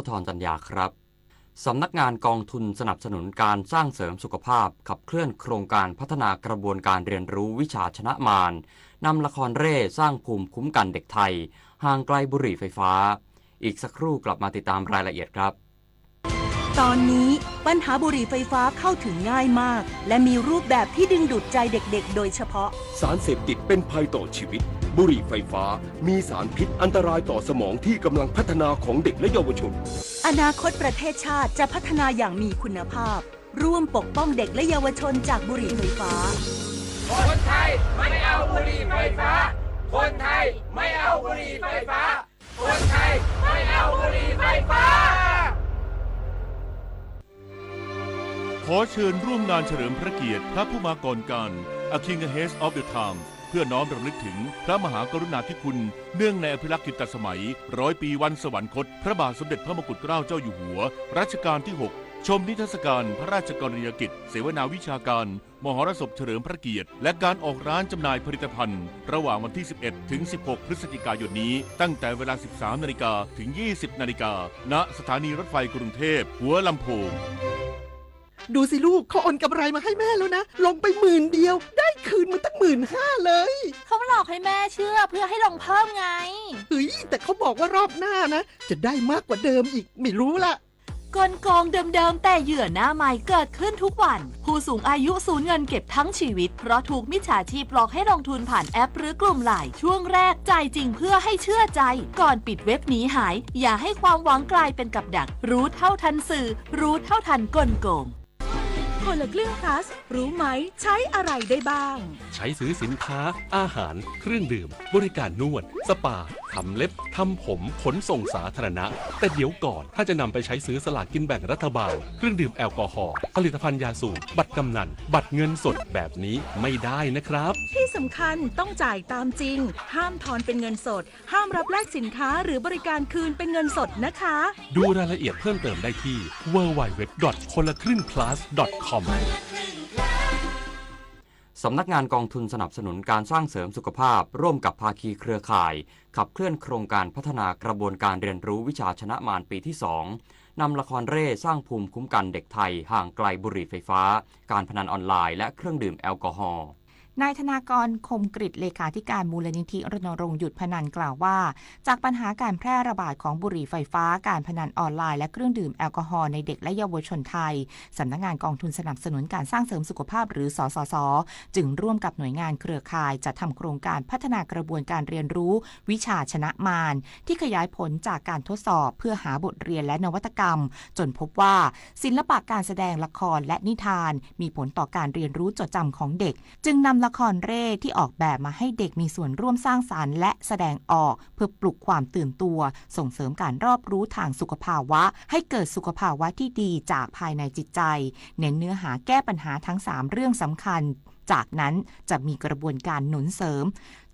ธรจันยาครับสำนักงานกองทุนสนับสนุนการสร้างเสริมสุขภาพขับเคลื่อนโครงการพัฒนากระบวนการเรียนรู้วิชาชนะมารนำละครเร่สร้างภูมิคุ้มกันเด็กไทยห่างไกลบุหรี่ไฟฟ้าอีกสักครู่กลับมาติดตามรายละเอียดครับตอนนี้ปัญหาบุหรี่ไฟฟ้าเข้าถึงง่ายมากและมีรูปแบบที่ดึงดูดใจเด็กๆโดยเฉพาะสารเสพติดเป็นภัยต่อชีวิตบุหรี่ไฟฟ้ามีสารพิษอันตรายต่อสมองที่กำลังพัฒนาของเด็กและเยาวชนอนาคตประเทศชาติจะพัฒนาอย่างมีคุณภาพร่วมปกป้องเด็กและเยาวชนจากบุหรี่ไฟฟ้าคนไทยไม่เอาบุหรี่ไฟฟ้าคนไทยไม่เอาบุหรี่ไฟฟ้าคนไทยไม่เอาบุหรี่ไฟฟ้าขอเชิญร่วมงานเฉลิมพระเกียรติพระผู้มาก่อนการ A King Ahead of the Time เพื่อน้อมรำลึกถึงพระมหากรุณาธิคุณเนื่องในอภิรักษ์กิตสมัย100 ปีวันสวรรคตพระบาทสมเด็จพระมกุฎเกล้าเจ้าอยู่หัวรัชกาลที่ 6 ชมนิทรรศการพระราชกรณียกิจเสวนาวิชาการมหรสพเฉลิมพระเกียรติและการออกร้านจำหน่ายผลิตภัณฑ์ระหว่างวันที่ 11 ถึง 16 พฤศจิกายนนี้ตั้งแต่เวลา 13 นาฬิกาถึง 20 นาฬิกาณสถานีรถไฟกรุงเทพหัวลำโพงดูสิลูกเขาโอนกำไรมาให้แม่แล้วนะลงไป10,000 เดียวได้คืนมาตั้ง15,000เลยเขาหลอกให้แม่เชื่อเพื่อให้ลงเพิ่มไงเฮ้ยแต่เขาบอกว่ารอบหน้านะจะได้มากกว่าเดิมอีกไม่รู้ละกลโกงเดิมๆแต่เหยื่อหน้าใหม่เกิดขึ้นทุกวันผู้สูงอายุสูญเงินเก็บทั้งชีวิตเพราะถูกมิจฉาชีพหลอกให้ลงทุนผ่านแอปหรือกลุ่มไลน์ช่วงแรกจ่ายจริงเพื่อให้เชื่อใจก่อนปิดเว็บหนีหายอย่าให้ความหวังกลายเป็นกับดักรู้เท่าทันสื่อรู้เท่าทันกลโกงคนละครึ่ง plus รู้ไหมใช้อะไรได้บ้างใช้ซื้อสินค้าอาหารเครื่องดื่มบริการนวดสปาทำเล็บทำผมขนส่งสาธารณะแต่เดี๋ยวก่อนถ้าจะนำไปใช้ซื้อสลากกินแบ่งรัฐบาลเครื่องดื่มแอลกอฮอล์ผลิตภัณฑ์ยาสูบบัตรกำนันบัตรเงินสดแบบนี้ไม่ได้นะครับที่สำคัญต้องจ่ายตามจริงห้ามทอนเป็นเงินสดห้ามรับแลกสินค้าหรือบริการคืนเป็นเงินสดนะคะดูรายละเอียดเพิ่มเติมได้ที่ www.konlakringplus.com สำนักงานกองทุนสนับสนุนการสร้างเสริมสุขภาพร่วมกับภาคีเครือข่ายขับเคลื่อนโครงการพัฒนากระบวนการเรียนรู้วิชาชนะมารปีที่ 2นำละครเร่สร้างภูมิคุ้มกันเด็กไทยห่างไกลบุหรี่ไฟฟ้าการพนันออนไลน์และเครื่องดื่มแอลกอฮอล์นายธนากรคมกฤษเลขาธิการมูลนิธิรณรงค์หยุดพนันกล่าวว่าจากปัญหาการแพร่ระบาดของบุหรี่ไฟฟ้าการพนันออนไลน์และเครื่องดื่มแอลกอฮอล์ในเด็กและเยาวชนไทยสำนักงานกองทุนสนับสนุนการสร้างเสริมสุขภาพหรือสสส.จึงร่วมกับหน่วยงานเครือข่ายจัดทำโครงการพัฒนากระบวนการเรียนรู้วิชาชนะมารที่ขยายผลจากการทดสอบเพื่อหาบทเรียนและนวัตกรรมจนพบว่าศิลปะการแสดงละครและนิทานมีผลต่อการเรียนรู้จดจำของเด็กจึงนำละครเร่ที่ออกแบบมาให้เด็กมีส่วนร่วมสร้างสรรค์และแสดงออกเพื่อปลุกความตื่นตัวส่งเสริมการรอบรู้ทางสุขภาวะให้เกิดสุขภาวะที่ดีจากภายในจิตใจเน้นเนื้อหาแก้ปัญหาทั้ง3เรื่องสำคัญจากนั้นจะมีกระบวนการหนุนเสริม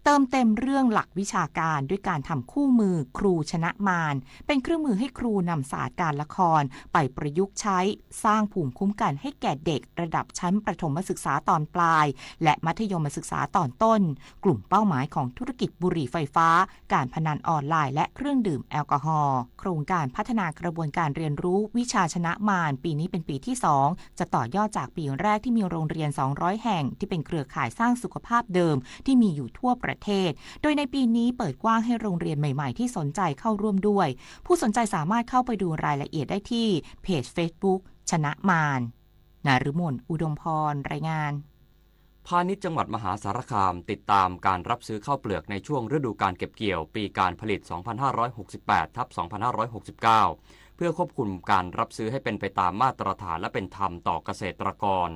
เติมเต็มเรื่องหลักวิชาการด้วยการทำคู่มือครูชนะมารเป็นเครื่องมือให้ครูนำศาสตร์การละครไปประยุกต์ใช้สร้างภูมิคุ้มกันให้แก่เด็กระดับชั้นประถมศึกษาตอนปลายและมัธยมศึกษาตอนต้นกลุ่มเป้าหมายของธุรกิจบุหรี่ไฟฟ้าการพนันออนไลน์และเครื่องดื่มแอลกอฮอล์โครงการพัฒนากระบวนการเรียนรู้วิชาชนะมารปีนี้เป็นปีที่2จะต่อยอดจากปีแรกที่มีโรงเรียน200แห่งที่เป็นเครือข่ายสร้างสุขภาพเดิมที่มีอยู่ทั่วประเทศโดยในปีนี้เปิดกว้างให้โรงเรียนใหม่ๆที่สนใจเข้าร่วมด้วยผู้สนใจสามารถเข้าไปดูรายละเอียดได้ที่เพจ Facebook ชนะมารนฤมลอุดมพรรายงานพาณิชย์จังหวัดมหาสารคามติดตามการรับซื้อข้าวเปลือกในช่วงฤดูการเก็บเกี่ยวปีการผลิต 2568/2569 เพื่อควบคุมการรับซื้อให้เป็นไปตามมาตรฐานและเป็นธรรมต่อเกษตรกร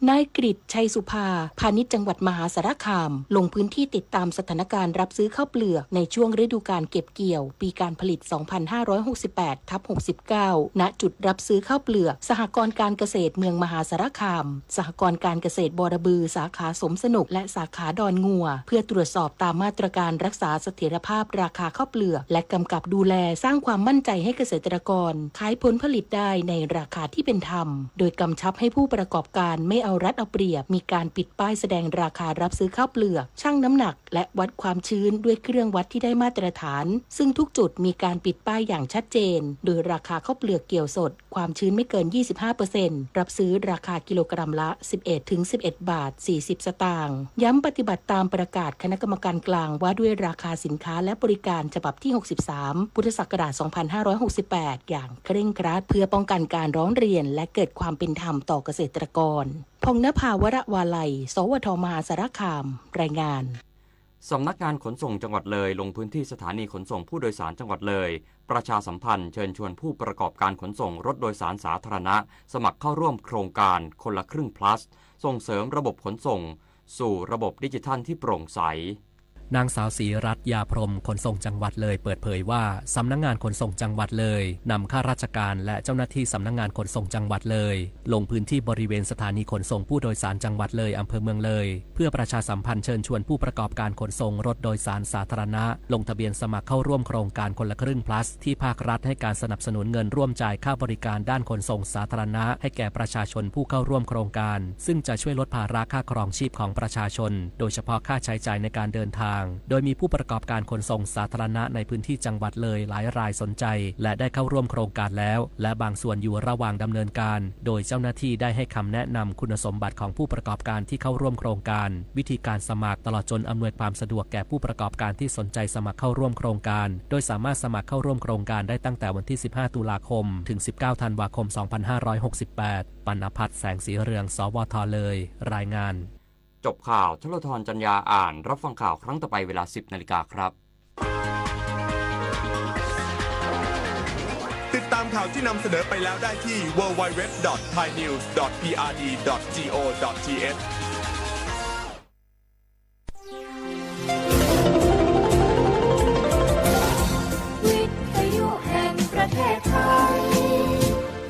นายกฤษชัยสุภาพาณิชย์จังหวัดมหาสารคามลงพื้นที่ติดตามสถานการณ์รับซื้อข้าวเปลือกในช่วงฤดูกาลเก็บเกี่ยวปีการผลิต 2568/69 ณ จุดรับซื้อข้าวเปลือกสหกรณ์การเกษตรเมืองมหาสารคามสหกรณ์การเกษตรบอระบือสาขาสมสนุกและสาขาดอนงัวเพื่อตรวจสอบตามมาตรการรักษาเสถียรภาพราคาข้าวเปลือกและกำกับดูแลสร้างความมั่นใจให้เกษตรกรขายผลผลิตได้ในราคาที่เป็นธรรมโดยกำชับให้ผู้ประกอบการไม่ เอารัดเอาเปรียบมีการปิดป้ายแสดงราคารับซื้อข้าวเปลือกชั่งน้ำหนักและวัดความชื้นด้วยเครื่องวัดที่ได้มาตรฐานซึ่งทุกจุดมีการปิดป้ายอย่างชัดเจนโดยราคาข้าวเปลือกเกี่ยวสดความชื้นไม่เกิน 25% รับซื้อราคากิโลกรัมละ 11 บาท 40 สตางค์ย้ำปฏิบัติตามประกาศคณะกรรมการกลางว่าด้วยราคาสินค้าและบริการฉบับที่ 63 พุทธศักราช 2568 อย่างเคร่งครัดเพื่อป้องกันการร้องเรียนและเกิดความเป็นธรรมต่อเกษตรกรพงษ์นภาวรวาลัย สวท มหาสารคาม รายงานสำนักงานขนส่งจังหวัดเลยลงพื้นที่สถานีขนส่งผู้โดยสารจังหวัดเลยประชาสัมพันธ์เชิญชวนผู้ประกอบการขนส่งรถโดยสารสาธารณะสมัครเข้าร่วมโครงการคนละครึ่ง plus ส่งเสริมระบบขนส่งสู่ระบบดิจิทัลที่โปร่งใสนางสาวศรีรัตน์ยาพรหมขนส่งจังหวัดเลยเปิดเผยว่าสำนักงานขนส่งจังหวัดเลยนำข้าราชการและเจ้าหน้าที่สำนักงานขนส่งจังหวัดเลยลงพื้นที่บริเวณสถานีขนส่งผู้โดยสารจังหวัดเลยอำเภอเมืองเลยเพื่อประชาสัมพันธ์เชิญชวนผู้ประกอบการขนส่งรถโดยสารสาธารณะลงทะเบียนสมัครเข้าร่วมโครงการคนละครึ่ง plus ที่ภาครัฐให้การสนับสนุนเงินร่วมจ่ายค่าบริการด้านขนส่งสาธารณะให้แก่ประชาชนผู้เข้าร่วมโครงการซึ่งจะช่วยลดภาระค่าครองชีพของประชาชนโดยเฉพาะค่าใช้จ่ายในการเดินทางโดยมีผู้ประกอบการขนส่งสาธารณะในพื้นที่จังหวัดเลยหลายรายสนใจและได้เข้าร่วมโครงการแล้วและบางส่วนอยู่ระหว่างดำเนินการโดยเจ้าหน้าที่ได้ให้คำแนะนำคุณสมบัติของผู้ประกอบการที่เข้าร่วมโครงการวิธีการสมัครตลอดจนอำนวยความสะดวกแก่ผู้ประกอบการที่สนใจสมัครเข้าร่วมโครงการโดยสามารถสมัครเข้าร่วมโครงการได้ตั้งแต่วันที่15ตุลาคมถึง19ธันวาคม2568 ปณภัทร แสงสีเรืองสวทเลยรายงานจบข่าวชลธรจัญญาอ่านรับฟังข่าวครั้งต่อไปเวลา 10 นาฬิกาครับติดตามข่าวที่นำเสนอไปแล้วได้ที่ www.thainews.prd.go.th วิทยุแห่งประเทศไทย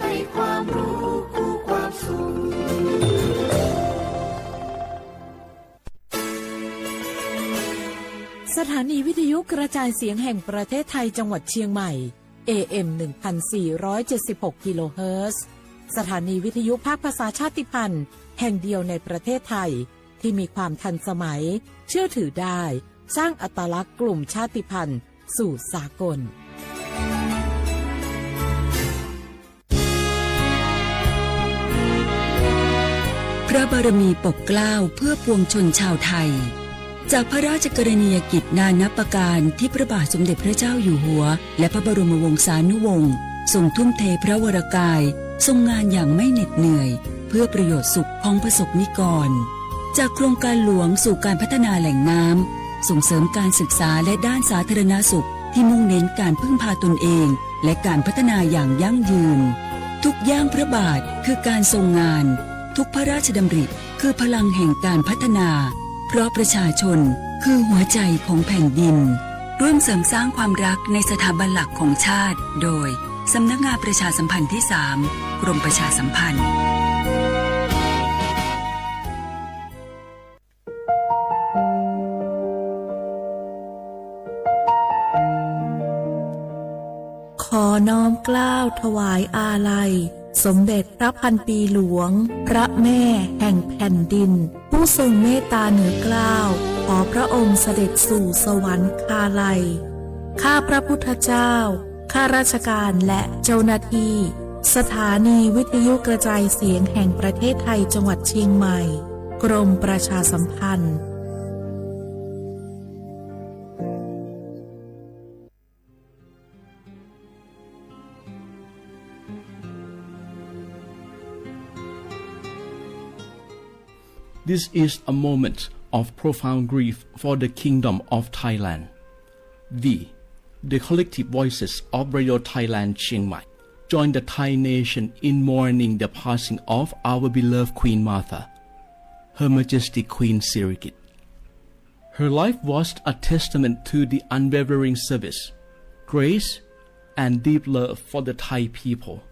ให้ความรู้คู่ความสุขสถานีวิทยุกระจายเสียงแห่งประเทศไทยจังหวัดเชียงใหม่ AM 1476 กิโลเฮิรตซ์สถานีวิทยุภาคภาษาชาติพันธุ์แห่งเดียวในประเทศไทยที่มีความทันสมัยเชื่อถือได้สร้างอัตลักษณ์กลุ่มชาติพันธุ์สู่สากลพระบารมีปกเกล้าเพื่อปวงชนชาวไทยจากพระราชกรณียกิจนานับประการที่พระบาทสมเด็จพระเจ้าอยู่หัวและพระบรมวงศานุวงศ์ทรงทุ่มเทพระวรกายทรงงานอย่างไม่เหน็ดเหนื่อยเพื่อประโยชน์สุขของประสบนิกรจากโครงการหลวงสู่การพัฒนาแหล่งน้ำส่งเสริมการศึกษาและด้านสาธารณสุขที่มุ่งเน้นการพึ่งพาตนเองและการพัฒนาอย่างยั่งยืนทุกย่างพระบาทคือการทรงงานทุกพระราชดำริคือพลังแห่งการพัฒนาเพราะประชาชนคือหัวใจของแผ่นดินร่วมเสริมสร้างความรักในสถาบันหลักของชาติโดยสำนักงานประชาสัมพันธ์ที่ 3 กรมประชาสัมพันธ์ขอน้อมเกล้าถวายอาลัยสมเด็จพระพันปีหลวงพระแม่แห่งแผ่นดินผู้ทรงเมตตาเหนือเกล้าขอพระองค์เสด็จสู่สวรรคาลัยข้าพระพุทธเจ้าข้าราชการและเจ้าหน้าที่สถานีวิทยุกระจายเสียงแห่งประเทศไทยจังหวัดเชียงใหม่กรมประชาสัมพันธ์This is a moment of profound grief for the Kingdom of Thailand. We, the collective voices of Radio Thailand Chiang Mai, join the Thai nation in mourning the passing of our beloved Queen Martha, Her Majesty Queen Sirikit. Her life was a testament to the unwavering service, grace, and deep love for the Thai people.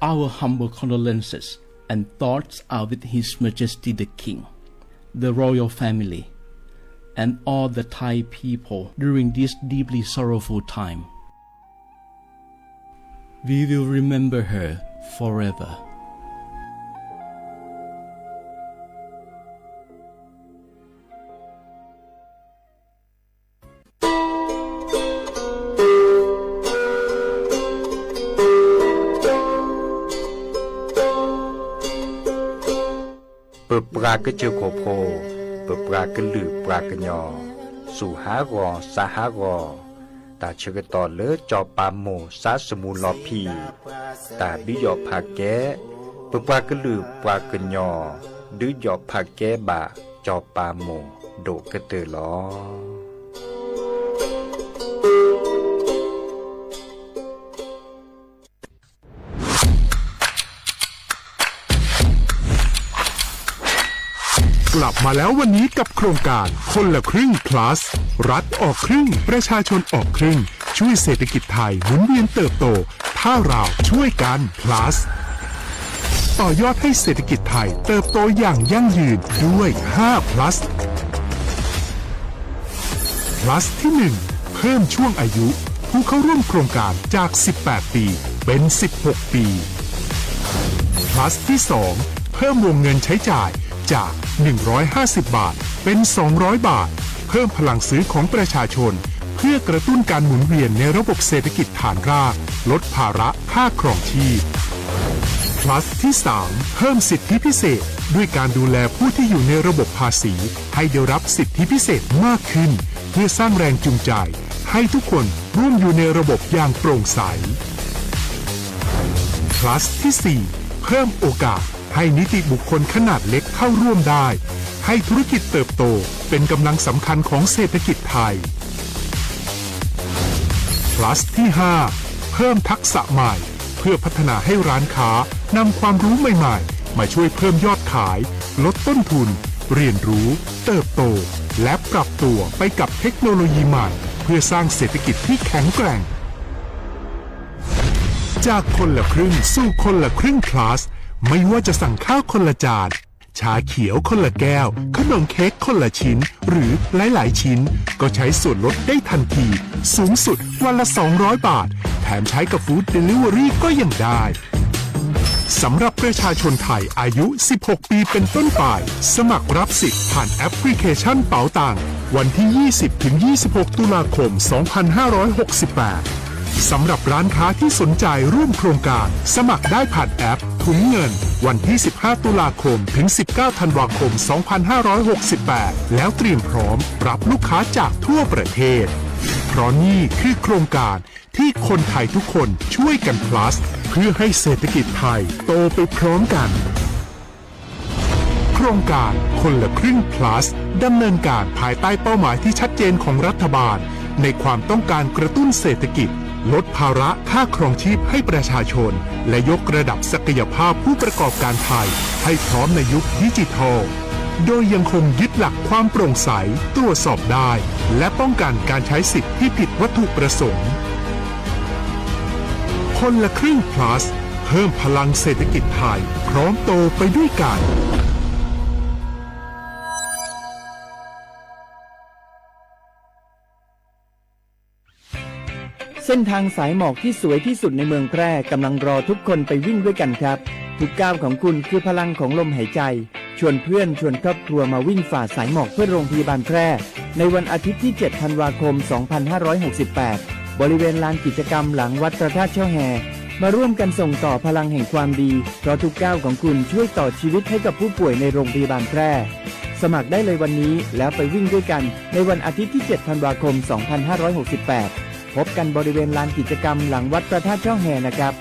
Our humble condolences and thoughts are with His Majesty the King, the royal family, and all the Thai people during this deeply sorrowful time. We will remember her forever. รากระเจอโคโพเปิดปรากระลือปรากระยอสู่หากอสาหากอตาเชกตอเลอจอปาโมสาสมูลอพีตาบิยอผาแกเปิดปรากระลือปรากระยอดื้อยอผาแกบาจอปาโมโดกระเตอลอกลับมาแล้ววันนี้กับโครงการคนละครึ่ง plus รัฐออกครึ่งประชาชนออกครึ่งช่วยเศรษฐกิจไทยหมุนเวียนเติบโตถ้าเราช่วยกัน plus ต่อยอดให้เศรษฐกิจไทยเติบโตอย่างยั่งยืนด้วย5 plus plus ที่ 1 เพิ่มช่วงอายุผู้เข้าร่วมโครงการจาก18 ปีเป็น16 ปี plus ที่ 2 เพิ่มวงเงินใช้จ่ายจาก150 บาทเป็น200 บาทเพิ่มพลังซื้อของประชาชนเพื่อกระตุ้นการหมุนเวียนในระบบเศรษฐกิจฐานรากลดภาระค่าครองชีพ plus ที่ 3 เพิ่มสิทธิพิเศษด้วยการดูแลผู้ที่อยู่ในระบบภาษีให้ได้รับสิทธิพิเศษมากขึ้นเพื่อสร้างแรงจูงใจให้ทุกคนร่วมอยู่ในระบบอย่างโปร่งใส plus ที่ 4 เพิ่มโอกาสให้นิติบุคคลขนาดเล็กเข้าร่วมได้ให้ธุรกิจเติบโตเป็นกำลังสำคัญของเศรษฐกิจไทย plus ที่ 5 เพิ่มทักษะใหม่เพื่อพัฒนาให้ร้านค้านำความรู้ใหม่ๆมาช่วยเพิ่มยอดขายลดต้นทุนเรียนรู้เติบโตและปรับตัวไปกับเทคโนโลยีใหม่เพื่อสร้างเศรษฐกิจที่แข็งแกร่งจากคนละครึ่งสู่คนละครึ่ง plusไม่ว่าจะสั่งข้าวคนละจานชาเขียวคนละแก้วขนมเค้กคนละชิ้นหรือหลายๆชิ้นก็ใช้ส่วนลดได้ทันทีสูงสุดวันละ200 บาทแถมใช้กับฟู้ดเดลิเวอรี่ก็ยังได้สำหรับประชาชนไทยอายุ16 ปีเป็นต้นไปสมัครรับสิทธิ์ผ่านแอปพลิเคชันเป๋าตังวันที่ 20-26 ตุลาคม 2568 สำหรับร้านค้าที่สนใจร่วมโครงการสมัครได้ผ่านแอปถุงเงินวันที่ 15 ตุลาคมถึง 19 ธันวาคม 2568 แล้วเตรียมพร้อมรับลูกค้าจากทั่วประเทศเพราะนี่คือโครงการที่คนไทยทุกคนช่วยกัน plus เพื่อให้เศรษฐกิจไทยโตไปพร้อมกันโครงการคนละครึ่ง plus ดำเนินการภายใต้เป้าหมายที่ชัดเจนของรัฐบาลในความต้องการกระตุ้นเศรษฐกิจลดภาระค่าครองชีพให้ประชาชนและยกระดับศักยภาพผู้ประกอบการไทยให้พร้อมในยุคดิจิทัลโดยยังคงยึดหลักความโปร่งใสตรวจสอบได้และป้องกันการใช้สิทธิที่ผิดวัตถุประสงค์คนละครึ่ง plus เพิ่มพลังเศรษฐกิจไทยพร้อมโตไปด้วยกันเส้นทางสายหมอกที่สวยที่สุดในเมืองแพร่กำลังรอทุกคนไปวิ่งด้วยกันครับทุกก้าวของคุณคือพลังของลมหายใจชวนเพื่อนชวนครอบครัวมาวิ่งฝ่าสายหมอกเพื่อโรงพยาบาลแพร่ในวันอาทิตย์ที่ 7 ธันวาคม 2568 บริเวณลานกิจกรรมหลังวัดพระธาตุเช่าแฮมาร่วมกันส่งต่อพลังแห่งความดีเพราะทุกก้าวของคุณช่วยต่อชีวิตให้กับผู้ป่วยในโรงพยาบาลแพร่สมัครได้เลยวันนี้แล้วไปวิ่งด้วยกันในวันอาทิตย์ที่ 7 ธันวาคม 2568 พบกันบริเวณลานกิจกรรมหลังวัดพระธาตุช่อแฮนะครับ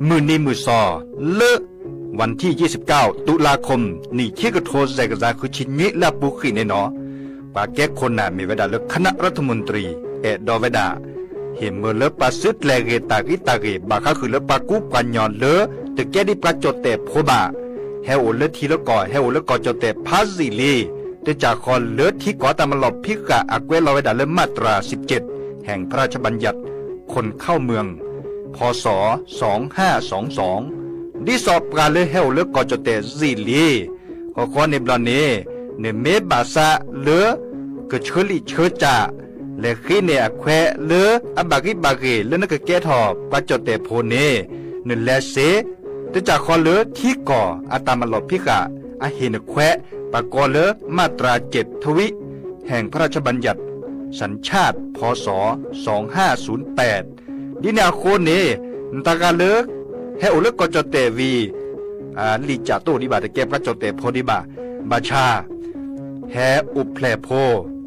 มือนี้มือซอเลอะวันที่ 29 ตุลาคมนี่ที่กระโทษใจกระจายคือชิ้นนี้และบุขีในเนาะปาแก้คนน่ะมีเวลาเลือกคณะรัฐมนตรีดอเวดาเห็นเมื่อเลือกปาซึดแลเกตากิบาคาคือเลือกปากุปัญญอนเลือแต่แก้ดิปาจดแต่โพบาเฮโอเลือทีละก่อเฮโอเลือกก่อจดแต่พาซิลีแต่จากคอนเลือที่ก่อตามหลบพิกะอักเวลอเวดาเลือมาตรา 17 แห่งพระราชบัญญัติคนเข้าเมืองพ.ศ. 2522ดิสอบการเลือเฮโอเลือกก่อจดแต่ซิลีขอในบลานเนเนเมบาซาเลือกเชลิเชจ่าและขีเนอแควเลืออบากิบาเกเลือนกแกทอปาจดแต่โพเนนึแลเซแต่จากคอเลือที่ก่ออาตามลบพิกะ อาเฮนแควะปากอเลอมาตรา7ทวิแห่งพระราชบัญญัติสัญชาติพศ2508ดินาโคเนตากาเลิกให้อุลกจเตวีลิจาโตดิบาตะเก็บกจเตโพดิบาบาชาแฮอุแพลโพ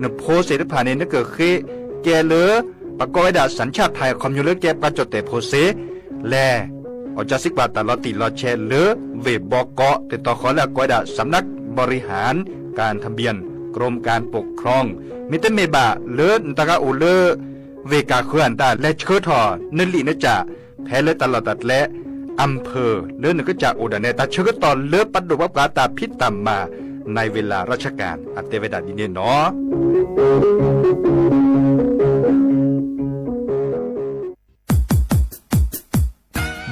นโพเสรพาเนนเกิดเคแกเลอปากอยดาสัญชาติไทยคอมยูเลเก็บกจเตโพเสแลอจาสิกบาตลอติลอแชเลอเวบอกเกาะติดต่อขอและกอยดาสำนักบริหารการทะเบียนกรมการปกครองมิเตเมบาเลอตากาอุเลอเวกาเคลื่อนตาและเชิดทอนลินจ่าแพ้เลตลอดตัดและอำเภอเลื่อนก็จะอุดรเนตาเชิดตอนเลือปัดดุวับกาตาพิษตามมาในเวลาราชการอัตเตเวดาดินเนเนาะ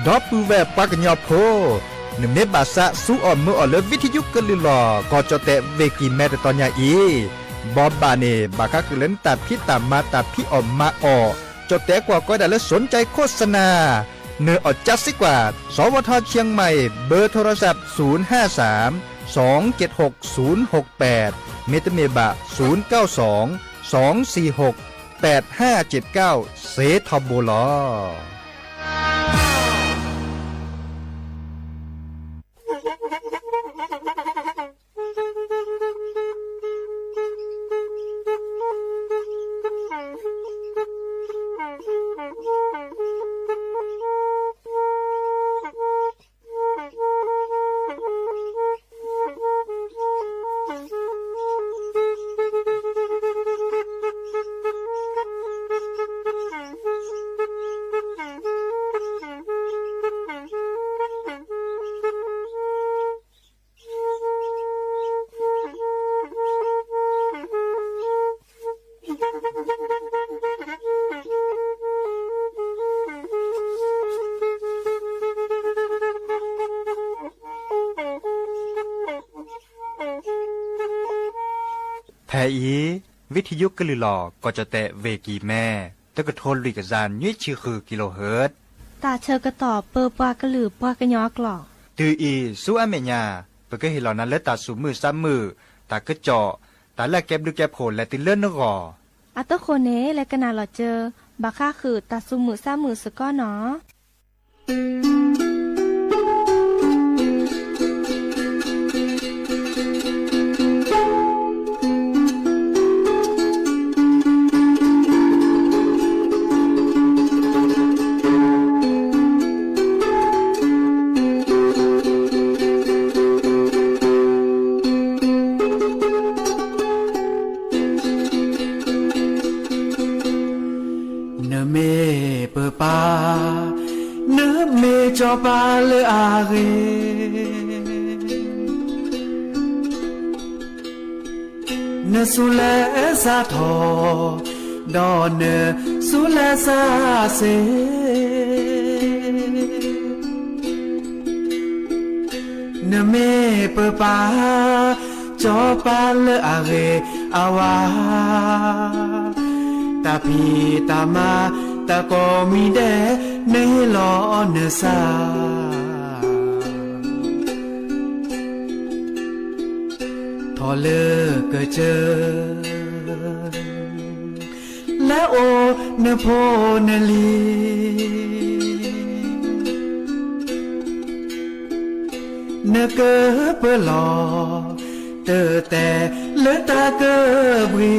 ดอปูแวปากญอโพนเมบาสะสู้อ่อนมืออ่อนเลวิทยุกลือหลอก็จะเตเวกีแม่ตอนยาอีบอบบาเนบาคักเล่นตาพิตามมาตาพิออมมาออจดแต่กว่าก็ได้และสนใจโฆษณาเนื้ออดจัดสิกว่าสวทเชียงใหม่เบอร์โทรศัพท์053 276 068เมตเมบะ092 246 8579เซทอมโบลอแพอีวิทยุกลือหลอก็จะแตะเวกีแม่ตะกะโทนลิกจานยี่ชื่อคือกิโลเฮิรตซ์ตาเชอกระตอบเปอปากระหลือปากระยอกหลอกตืออีสู้อเมญาเปก็เห็นเหล่านั้นและตาสูมือซ้ำมือตากระเจาะตาแลกแก็บดูแก็บโผลและติเลื่อนนกออัตโคเนและกนาหลอเจอบาค่าคือตาสูมือซ้ำมือสก้อเนาะจอปาเลอาเรเนสุเลซาทอดอนเนสุเลซาเซเนเมเปปาจอปาเลอาเรอาวาตาพีตามาตาโกมีเดเนลอเนซาทอเลกเจอและโอเนโพเนลีเนเกเปลอเตอแต่เลตาเกบรี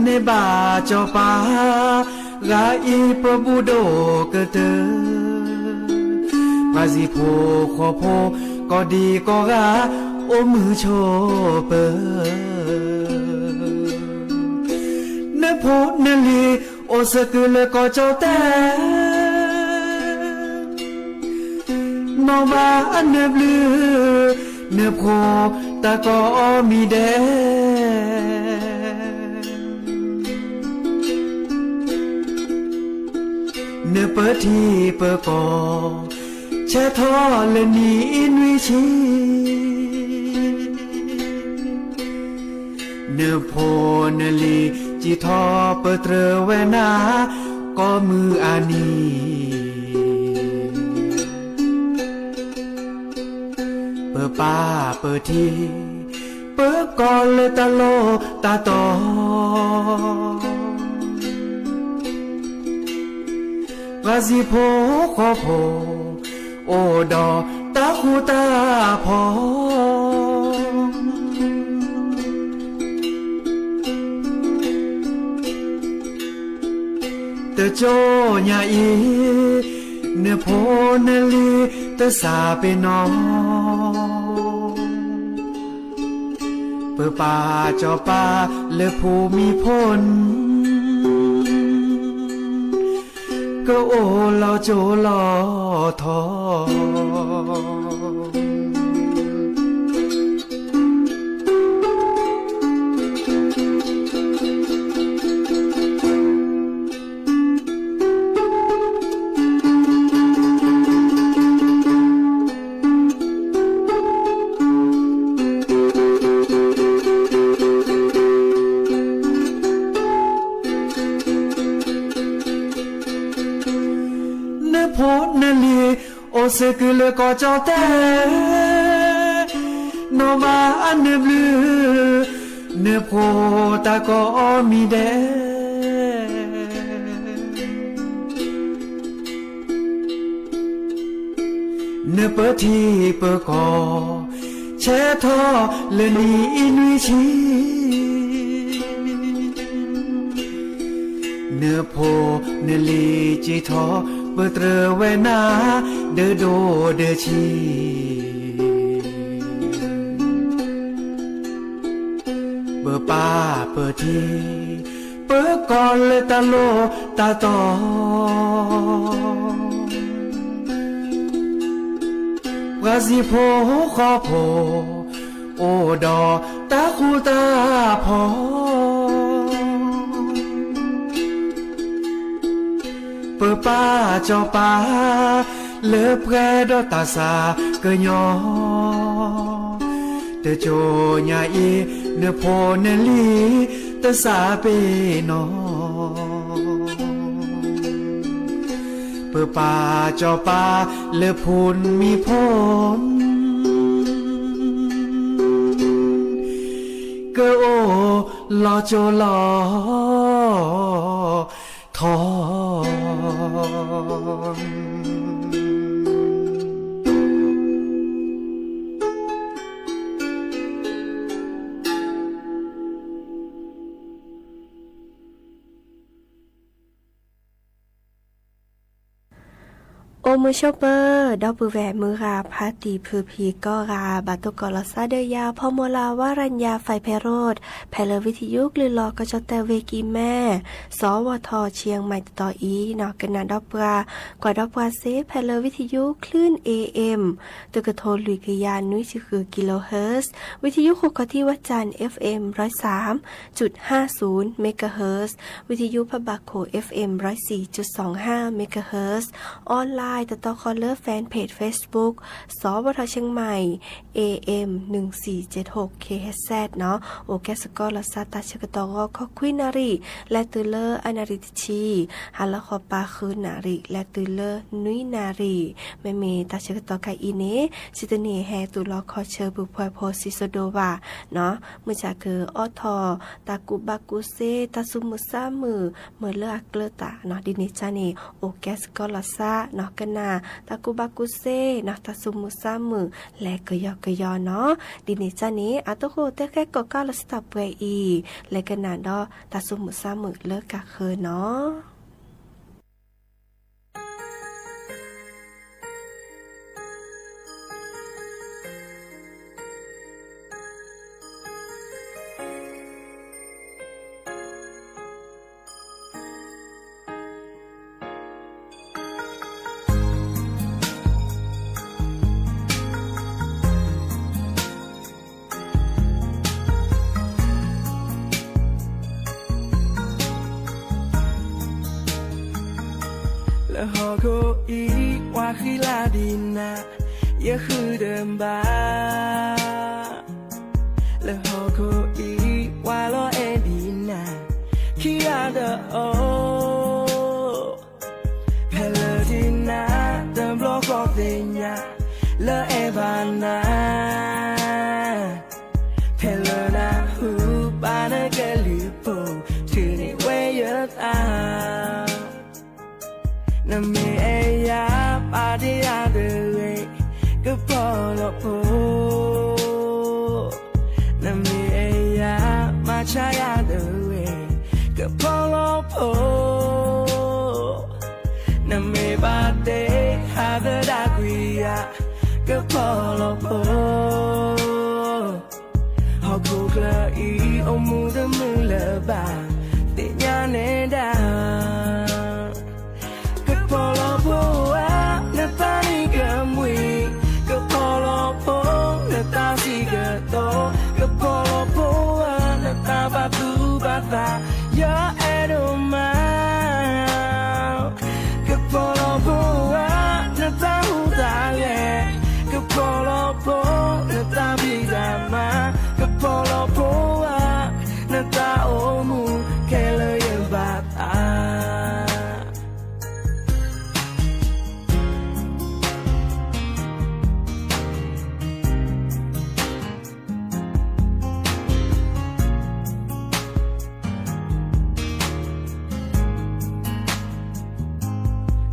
เนบาจอปากาอีปบุโดกเตอปาซิโพขอโพก็ดีก็กาโอมือโชเปเนโพเนลีโอสกุลก็เจ้าแต่นอมาอันเนบลือเนโพตะก็มีแดเนเปทีเปกอแช่ทอเลนีอินวิชีเน โพเนลีจีทอเปิดเตรเวนาก็มืออานีเปิดป้าเปิดทีเปิดก่อนเลยตาโลตาตอว่าสิโพขอโพโอดอตาคูตาพอเตโจญาอีเนโพเนลีเตสาเปนอเปิดป่าจอป่าเลภูมิพลก็โอเราโจลอทอโพนลีโอเซกุเลก็จอเตโนมาอันเนบลือเนโพตาก็มีเดเนเปทีเปกอเชทอเลนีอินุชีเนโพเนลีจีทอเปิดเตรเวนาเดโดเดชีเปิดป้าเปิดทีเปิดก่อนเลยตาโลตาตอว่าสิโพขอโพโอดอตาคูตาพอเปิดป้าจอป้าเลอแพรดอตาสาเกยอเตโจญาอีเนโพเนลีเตสาเปนอเปิดป้าจอป้าเลอพูนมีพลเกโอลอโจลอทอโอมือชอปเปอร์ดอกบูแหวมือราพาตีพือพีก็ราบาตุกอลซาเดียพอโมลาวารัญญาไฟเพโรดแพลวิทยุกลือลอกระจอแต่เวกีแม่สวทเชียงใหม่ต่ออีนอกกันนาดอกปลากว่าดอกปลาเซแพลวิทยุคลื่น AM ตุกโทนลุยกยานนุ้ยคือกิโลเฮิรตซ์วิทยุโคกที่วัดจันทร์ FM 103.50 เมกะเฮิรตซ์วิทยุพบาโค FM 104.25 เมกะเฮิรตซ์ออนไลน์ต่อคอลเลอร์แฟนเพจ Facebook สวทเชียงใหม่ AM 1476 KHZ เนาะโอแกสกอลซาตาชกตอขอคุยนารีและตือเลอร์อนาริตชีฮัลละขอปาคือนารีและตือเลอร์นุยนารีแม่เมตาชกตอไกอีเนซิตเนแฮตุลอคอเชอร์บุพอยโพซิโซโดวาเนาะเมื่อจากคือออทอตากุบากุเซตาซุมุซามือเมื่อเลือกเกลตาเนาะดินิจาเนโอแกสกอลซาเนาะกันนาตากุบากุเซนะตาซุมุซามือและกยอกยอเนาะดินิจานี้อาตุโคเตแค่ก็ก้าลสตับเวอีและกันนาดอตาซุมุซามือเลิกกะเคอเนาะและหอโคอีว่าคือลาดินนะยะคือเดิมบาและหอโคอีว่าลอ โอเพลดีนาเดิมโลกอกดิญาเลเอบานาเพลนาหูบานาเกลิโปชื่อนี่เวยตานามีเอยาปาดิยาเดเวก็พอลโพนามีเอยามาชายาเดเวก็พอลโพนามีบาเดฮาเดดากุยาก็พอลโพฮอกกูกลาอีอมูดมือเลบาติญาเนดาก็พอลโพนาตานิกมวีก็พอลโพนาตาสิกโตก็พอลโพนาตาบาตูบาตายาเอโดมาก็พอลโพนาตาหูตาเลก็พอลโพนาตาบิดามาก็พอลโพนาตาโอมูแค่เลยยังบาตา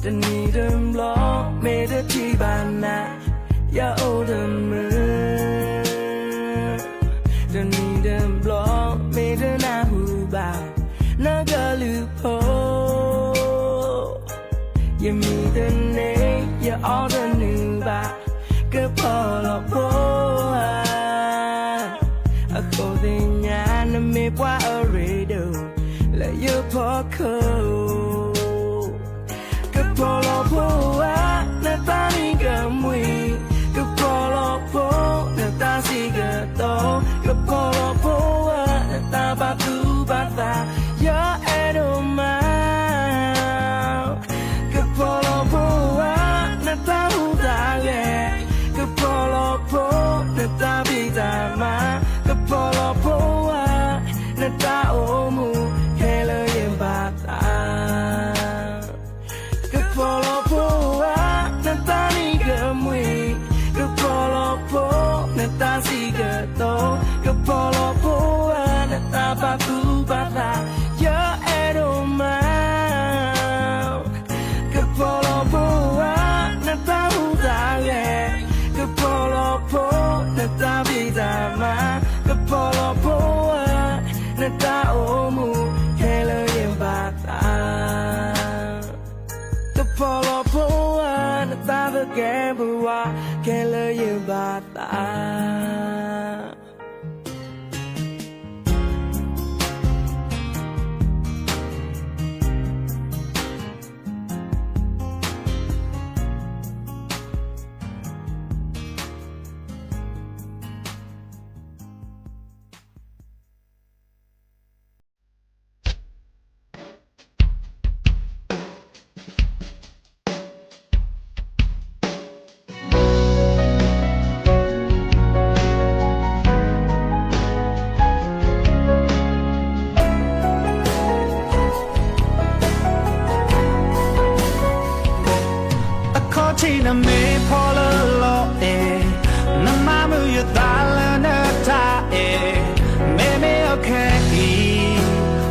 จะนี่เดิมล้อเมเดที่บานนาอย่าโอเดิมมือจะนี่เดิมล้อเมเดนาหูบานากาลือโพอย่ามีเดินเนอย่าอ้อเดินหนึ่งบาก็พอละโพอะโคเดญาณเมปว่าอะไรเดิมและอย่าพอเขาก็พอละโพนาตานิกมวีก็พอละโพนาตาสิกโตก็พอละโพนาตาบาตูบาตายาเอโดมาก็พอละโพนาตาหูตาเลก็พอละโพนาตาบิดามาก็พอละโพนาตาโอมูแค่เลยยังบาตาก็พอละโพนาตานิกมวีก็พอละโพนาตาสิกโตก็พอละโพนาตาบาตูบาตายาเอโดมาก็พอละโพนาตาหูตาเลก็พอละโพนาตาบิดามาก็พอละโพนาตาโอมูแค่เลยยังบาตาก็พอละโพนาตาเบแกบัวแค่เลยยังบาตาที่นเมพอเลโลเอน้ำมามืออยู่ตาและเนตาเอเมโอเคอี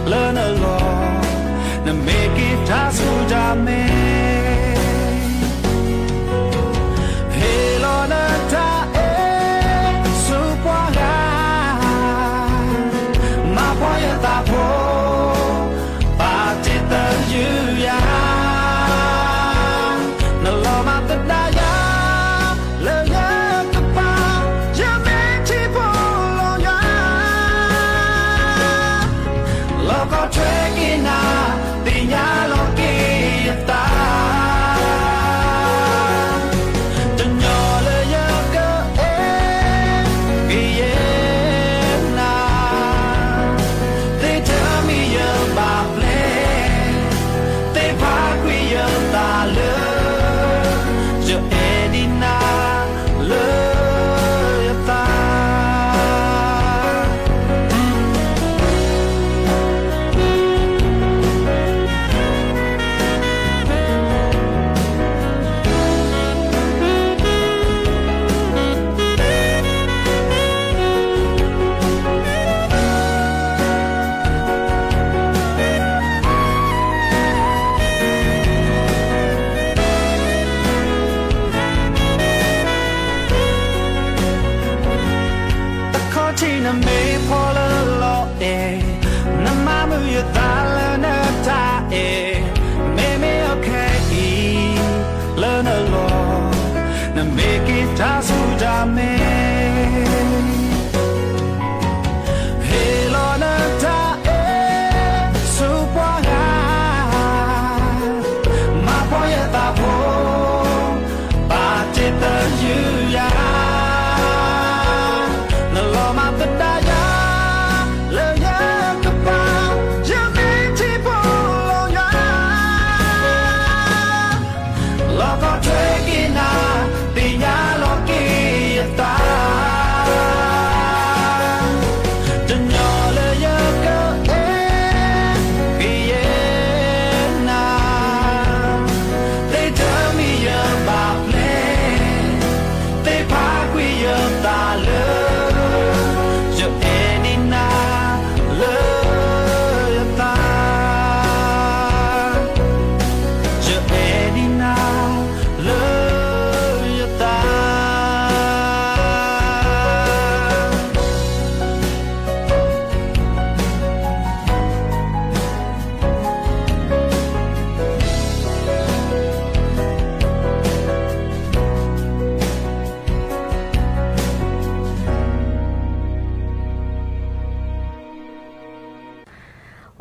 เลนโลน้ำเมกิตาสูจาเมเฮโลเนตาเอสุปวากามาพอยตาโพปาจิตยืยาTrekking out, the yellow key,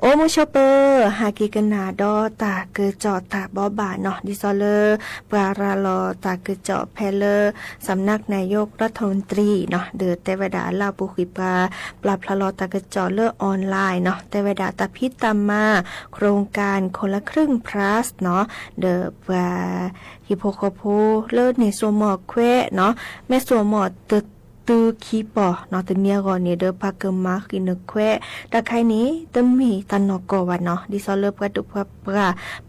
โอโมชเปอร์ฮากิกันนาดอตาเกจอตาบอบาเนาะดิซอเลอร์ปราราลอตาเกจอแพเลอร์สำนักนายกรัฐมนตรีเนาะเดอเตวดาลาบุขิปาปราพลาลอตาเกจอเลอร์ออนไลน์เนาะเตวดาตาพิตามาโครงการคนละครึ่งพลัสเนาะเดอปราฮิโปโคโพเลอร์ในสัวหมอแควเนาะแม่สัวหมอตึตือคีปอเนาะตะเนียก่อนเนี่ยเด้อพาเกมากินแควตะไคนี้ตะมีตันนอกอวันเนาะดิซอเลปกระดุปป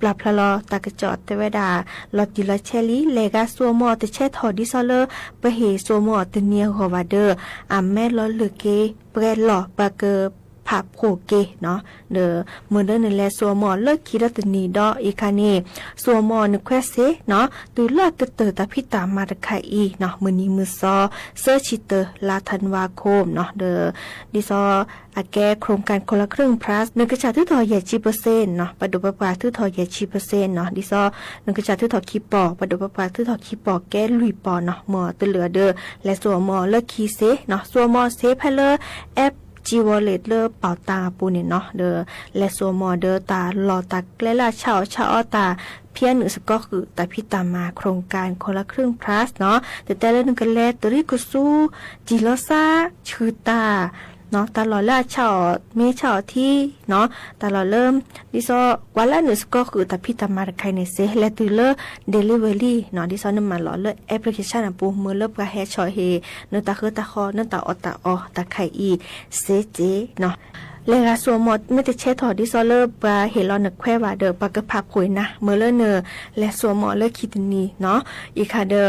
ลาพลาลอตะกะจอดเตวดาลอจิลเชลีเลกาสัวมอตะเชทอดิซอเลปะเฮสัวมอตะเนียกอวาเดออะแม่ลอเลเกเปรลอปะเกผับโคเกเนาะเดอเมื่อเดินแลสัวมอเลิกคิดตนีดออีคานีสัวมอนึกแควเซเนาะตูเลิกเตอตะพิตามาตะไคอีเนาะมื้อนี้มื้อซอเซอร์ชิเตอร์ลาธันวาคมเนาะเดอดิซออาแกโครงการคนละครึ่ง plus นึกกระจาทึทอใหญ่10%เนาะปะดุปะปาทึทอใหญ่10%เนาะดิซอนึกกระจาทึทอคีปอปะดุปะปาทึทอคีปอแกลุยปอเนาะหมอตะเหลือเดอและสัวมอเลิกคีเซเนาะสัวมอเซเพลแอปจีวอลเล็ตเลอเป่าตาปูเนี่ยเนาะเดอและสัวมอเดอตาลอตาแกลลาชาวตาเพียงหนึ่งสก็คือแต่พิตามาโครงการคนละครึ่ง plus เนาะแต่ละนึงกันแลตริกุซูจิโลซาชื่อตาเนาะตลอดละชาวเมชาวที่เนาะตลอดเริ่มดิซอวันละหนึ่งก็คือแต่พิตามาใครในเซและตัวเลอเดลิเวอรี่เนาะดิซอนึงมาหล่อเลอแอปพลิเคชันปูมือเลอกระแฮชอยเฮเนตาคือตาคอเนตาอตาอตาไข่อีเซเจเนาะเลกาสัวหมดไม่ได้เช็ดถอดดิซอเลอร์ปลาเฮลอนแควว่าเดอปากระพับคุยนะเมื่อเลอเนอและสัวหมอเลอคิดนีเนาะอีคาเดอ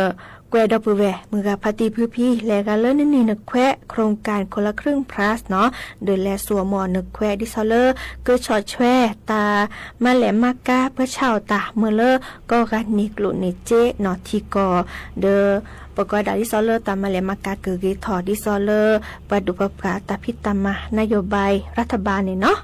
แกวดอปแวมือกับพติพื้พี่และการเล่นนี่นึกแควโครงการคนละครึ่ง plus เนาะโดยแลสัวหมอนึกแควดิซอเลอร์ก็ชอดแชตามาแหลมมากกาเพื่อชาวตาเมื่อเลอก็กันนิกลุเนเจเนาะที่กอเดอปกดาดิซอเลอร์ตามมาแหลมมากาเกเกถอดิซอเลอร์ปดุปปราตาพิตามานโยบายรัฐบาลเนี่ยเนาะ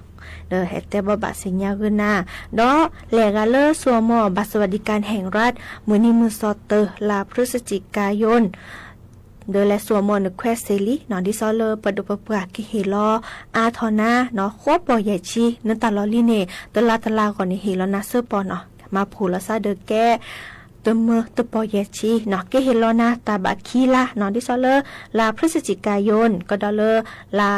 เดอเฮตเตบบัตสัญญาเงินนาดอแหลกาเลอร์สัวหมอบัตรสวัสดิการแห่งรัฐมื้อนี้มื้อซอเตอร์ลาพฤศจิกายนเดอและสัวหมอนึกแควเซลีเนาะดิซอเลอร์ปดุปปรากิเฮลออาทอนาเนาะโคปอใหญ่ชีนันตาลอลีเนตลาก่อนนี่เฮลอนาเซอร์ปอเนาะมาผูลซาเดอแกตเมอตปอเยชีเนาะเกเฮลอนาตาบาคีลาเนาะดิซอเลอร์ลาพฤศจิกายนก็ดอเลอร์ลา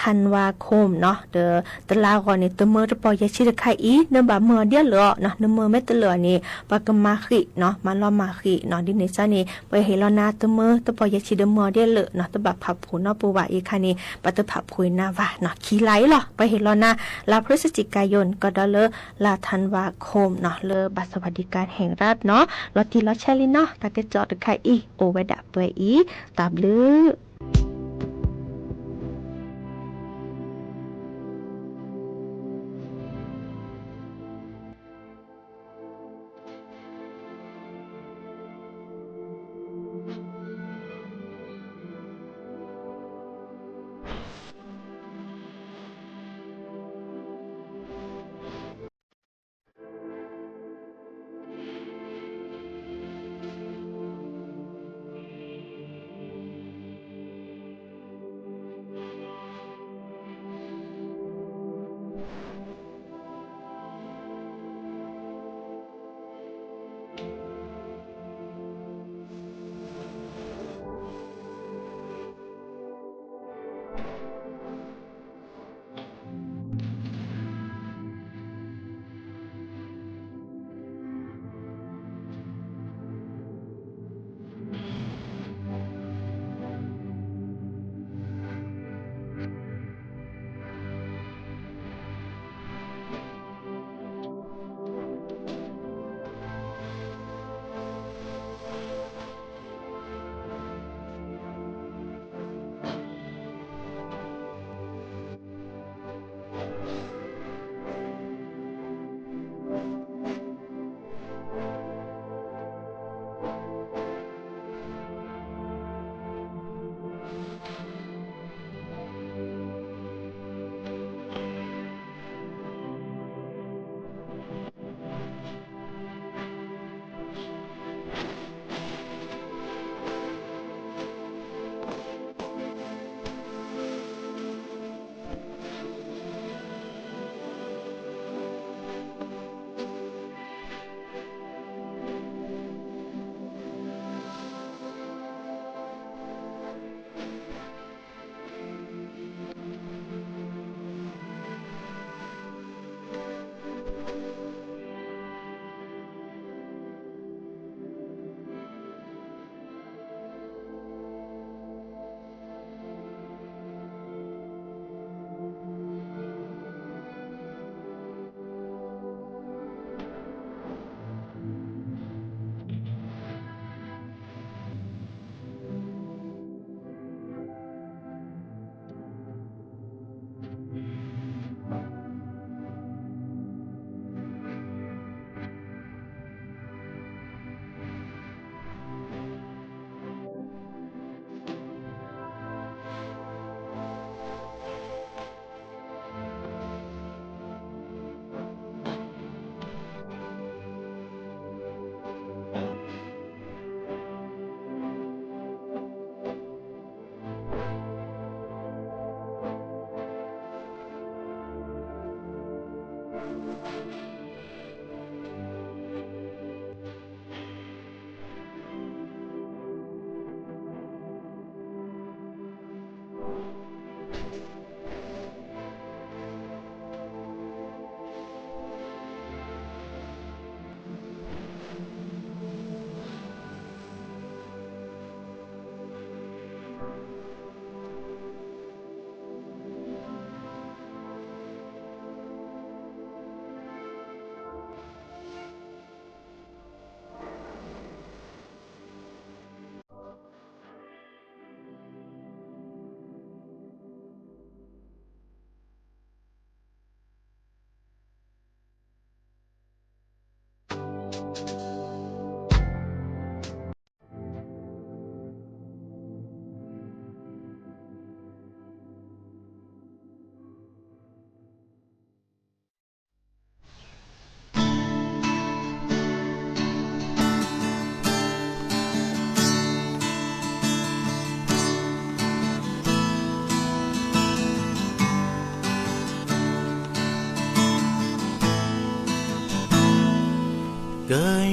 ธันวาคมเนาะเดอตลาก่อนนี่ตเมอตปอเยชีตะไคอีเนบาเมอเดียเหลือเนาะเนเมอเมตเหลือนี่ปากมาခိเนาะมาลอมาခိเนาะดิเนซานี่ไปเฮลอนาตเมอตปอเยชีเดเมอเดียเหลือเนาะตบะผับผูเนาะปูว่าอีคานี่ปะตะผับผูนาวาเนาะขี้ไหลเหรอไปเฮลอนาลาพฤศจิกายนก็ดอเลอร์ลาธันวาคมเนาะเลอบัตรสวัสดิการแห่งรัฐเนาะลอติลอเชลิเนาะตาเกจอดไข่อีโอเวดะเปอีตาบลือ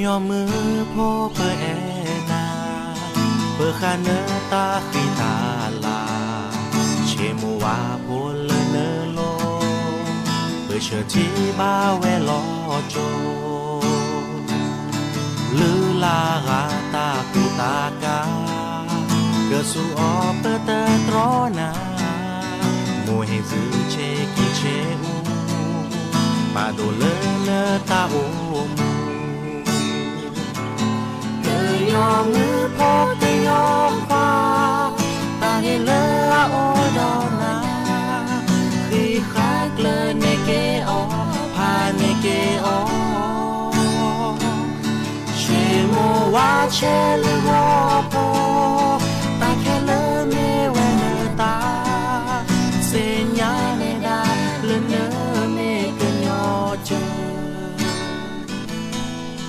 ยอมือพ่อเปอแอนาเปอคาเนตาขีตาลาเชมัวโพลเนโลเปอเชที่บ้าเวลอโจลือลากาตากูตากาเกิดสู่ออเปอเตอตรอนาโมเฮซึเชกิเชอูปาโดเลเนตาโอมูเกยอมมือพ่อเกยอมฟ้าตาเฮเลโอดอนาคีคาเกลเนเกอพาเนเกอเชโมวาเชลวอโปตาแค่เลเมเวเนตาเซญาเนดาเลเนเมเกยอเจ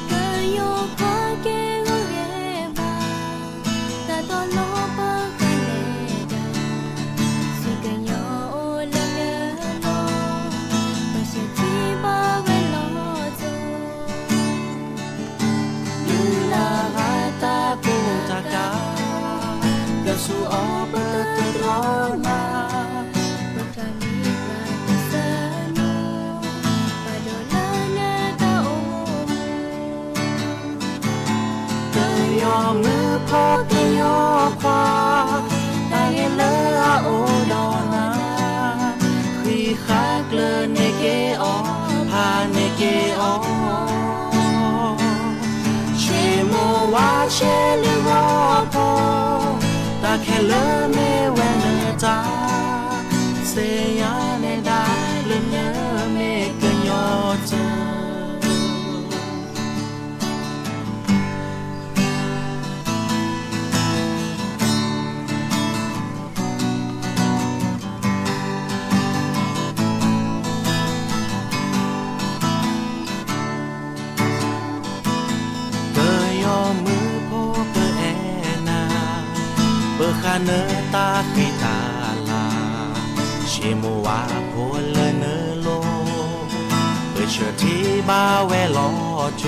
เกยอควาเกโอเกบาตาตอโลปะกะเลดาสิเกยอโอเลเนโลปะเชทีบาเวโลโจลือลากาตาปูตากาเกิดสู่ออเปอเตอรอนาปะกะมีปะตะเซโนปะโดลาเนตาโอเกยอมมือพ่อเกยอควาตาเฮเลโอดอนาคีคาเกลเนเกอพาเนเกอเชโมวาเชลวอโปตาแค่เลเมเวเนตาเซยาเนดาเลเนเมเกยอเจมือพ่อเปอแอนาเปอคาเนตาขีตาลาเชมัวโพลเนโลเปอเชที่บ้าเวลอโจ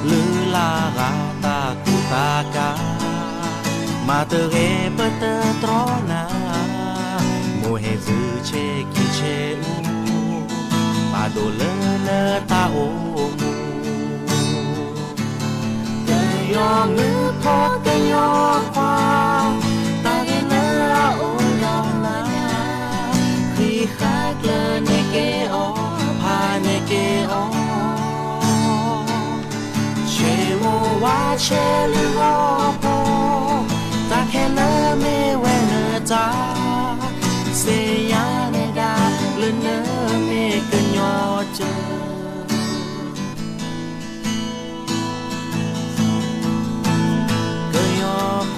ลือลากาตากูตากามาเตเรเปเตตรอนาโมเฮซึเชกิเชอูปาโดเลเนตาโอมูยอมมือพ่อเกยอควาตาเกเนโอดอนาคีคาเกลเนเกอพาเนเกอเชโมวาเชลวอโปตาแค่เลเมเวเนจาเซยาเนดาเลเนเมเกยอเจ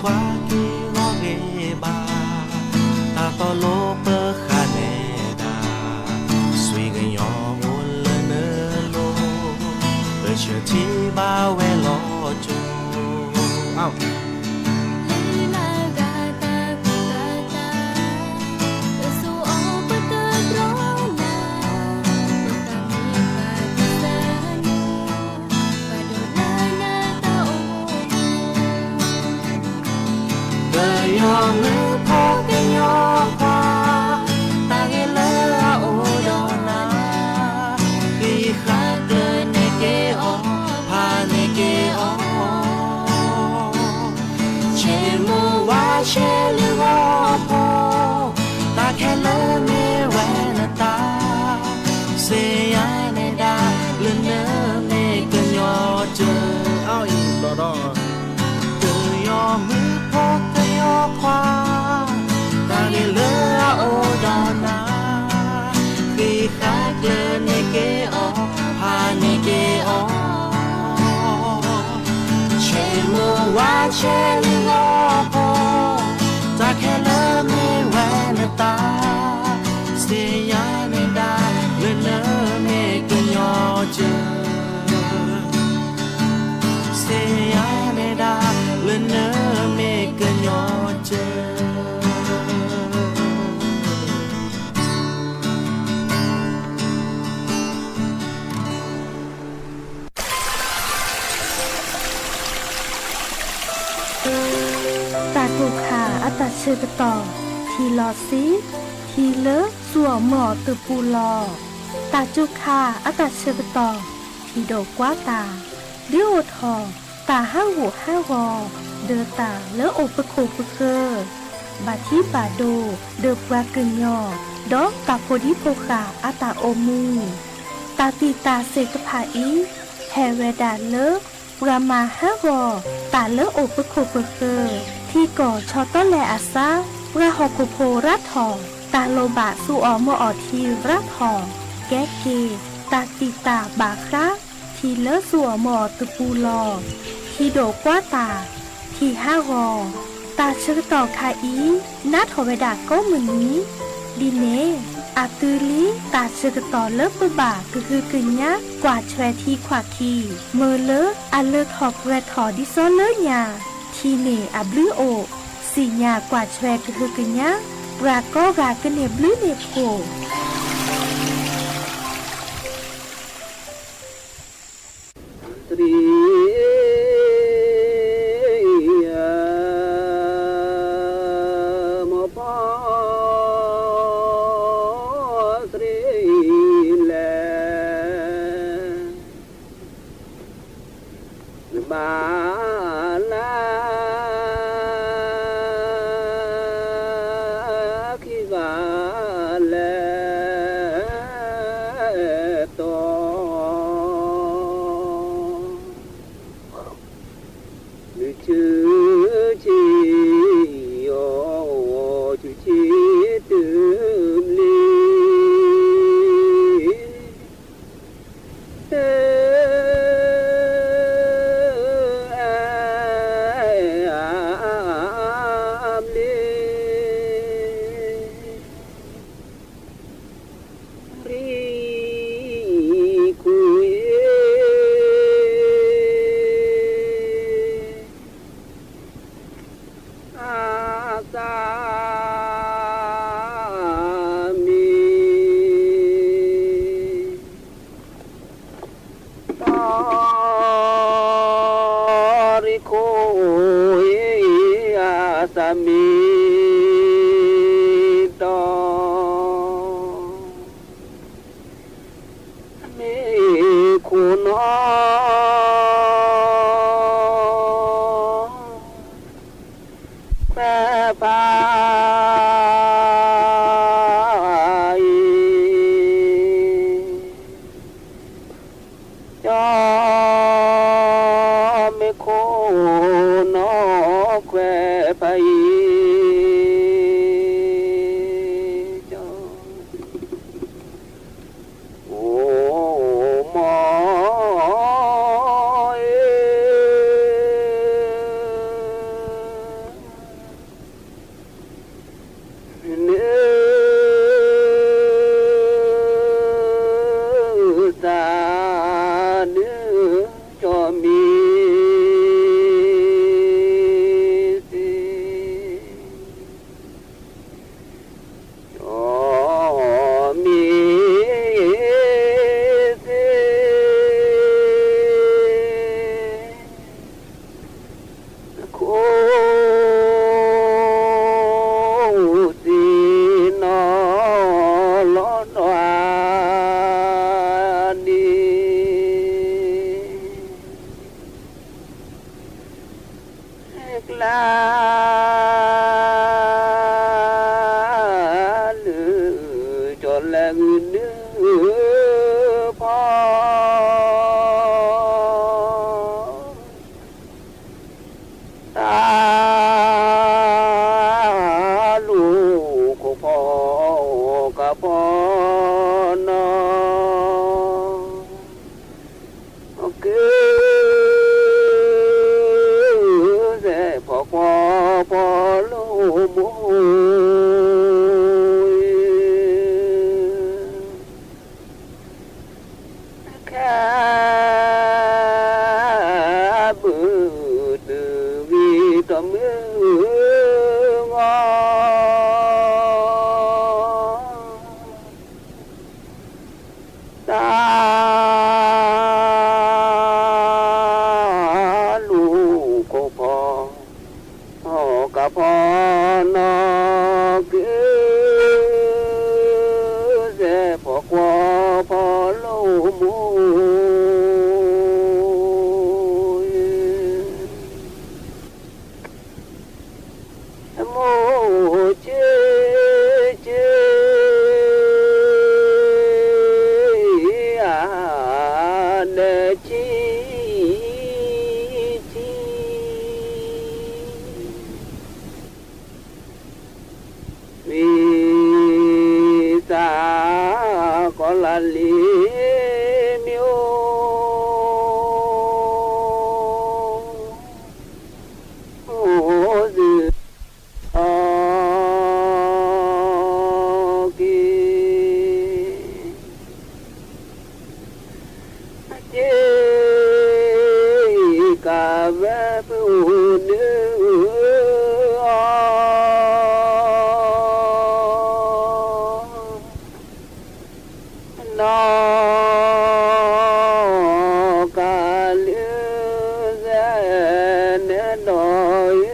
ควากิโลเกบาตาตอโลเปอคาเนดาสวยกันยอโอเลเนโลเปเชที่บ้าเวลอโจอ้าวยอมมือพ่อเกยอควาตาเฮเลโอดอนาคีคาเกลเนเกอพาเนเกอเชโมวาเชลวอโปตาแค่เลเมเวเนตาเซยาเนดาเลเนเมเกยอเจเอาอีกดอเกยอมือพ่อเกยอควา ตาเชกตอทีลอซีทีเลสัวหมอตุปูลอตาจุคาอตาเชกตอทีโดกว่าตาเรียวทอตาห้าหูห้าวอเดอตาเลอโอปะโคปะเคอบาที่บาโดเดอปรากึญยอดอกตาโพดิโพคาอาตาโอมูตาตีตาเสกผาอีแฮเวดาเลอรามาห้าวอตาเลอโอปะโคปะเคอที่ก่อชอต้นแลอาซาราหอโคโพรัดทอตาโลบะสูออมออทีรัดทอแกเกตาตีตาบาคราทีเลอสัวหมอตุปูลอทีโดกว่าตาทีห้าวอตาเชิกต่อคาอีนาทอเวดาก็เหมือนนี้ดีเนอาตือลีตาเชิกต่อเลิกบะคือกึ่งยะกว่าแชวทีขวาคีเมอเลออาเลิกหอบแรทอดิซอเลอยาทีเนอาบลือโอสีญากว่าแชวคือกึ่งยะราก็รากเนบลือเนโพตรีมพอสรีแลบาลาคิกาแลโตชื่อชีโยชื่อชีตืมลี li miu o dư và phụ nữ nó cả lứa ra nên nói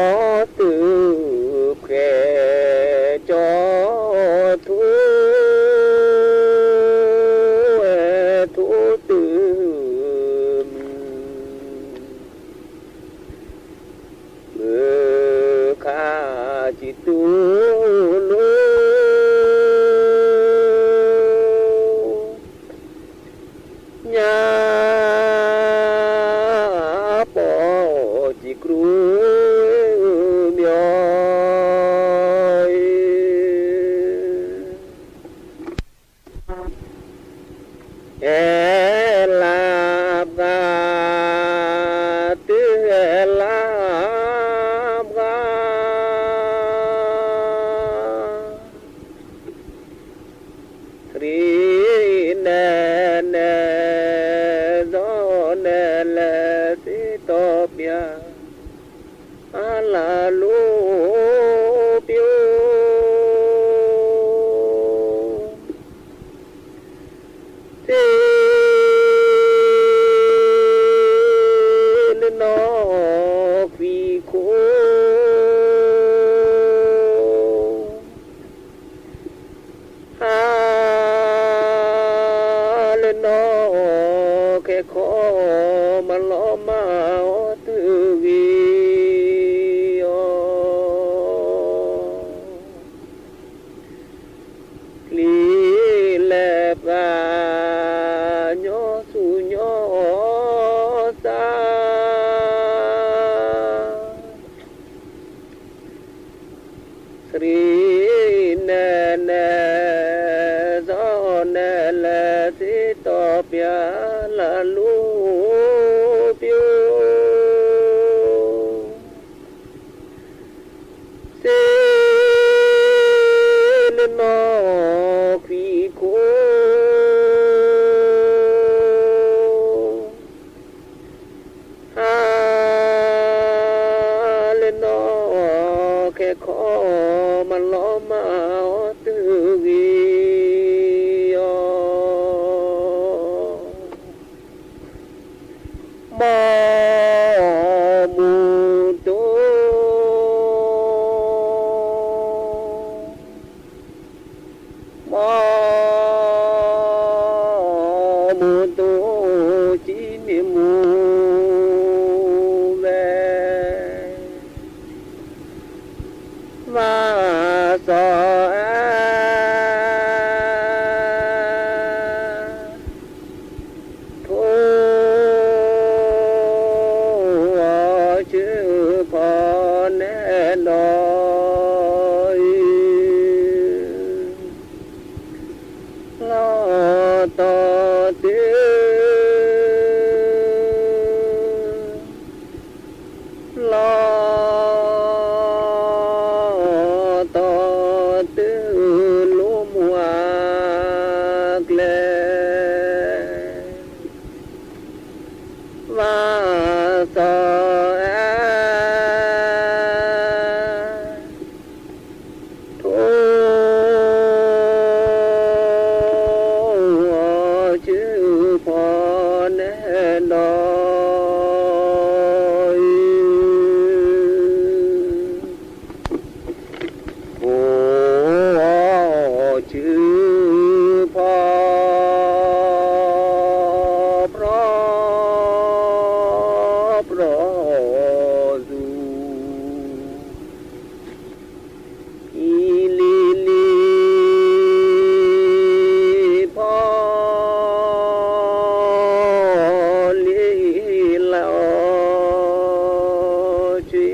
nó từ ตูลูญาปอจิกรูเมียเอลาบาตือลาบาครีเนเนโดเนเลสิโตเปียอาลาลูปิโอนอควีโคฮาเลนอแค่ขอมันล้อมาตือวีลีเลบาโยสุโยซาสรีเนเนโซเนเลสิโตเปียลาลูปิโอสินนอควีโคฮาเลนอแค่ขอมันล้อมาตือวีมอมูโตมอมูโตจินิมูเวมาสอโทชื่อพอแน่นอยลอต่อตื้อลอต่อตื้อลุมวากแลว่าสอโทชื่อพอแน่นอยโอ้ชื่อพอเพราะสูอีลีลีพอลีลาจี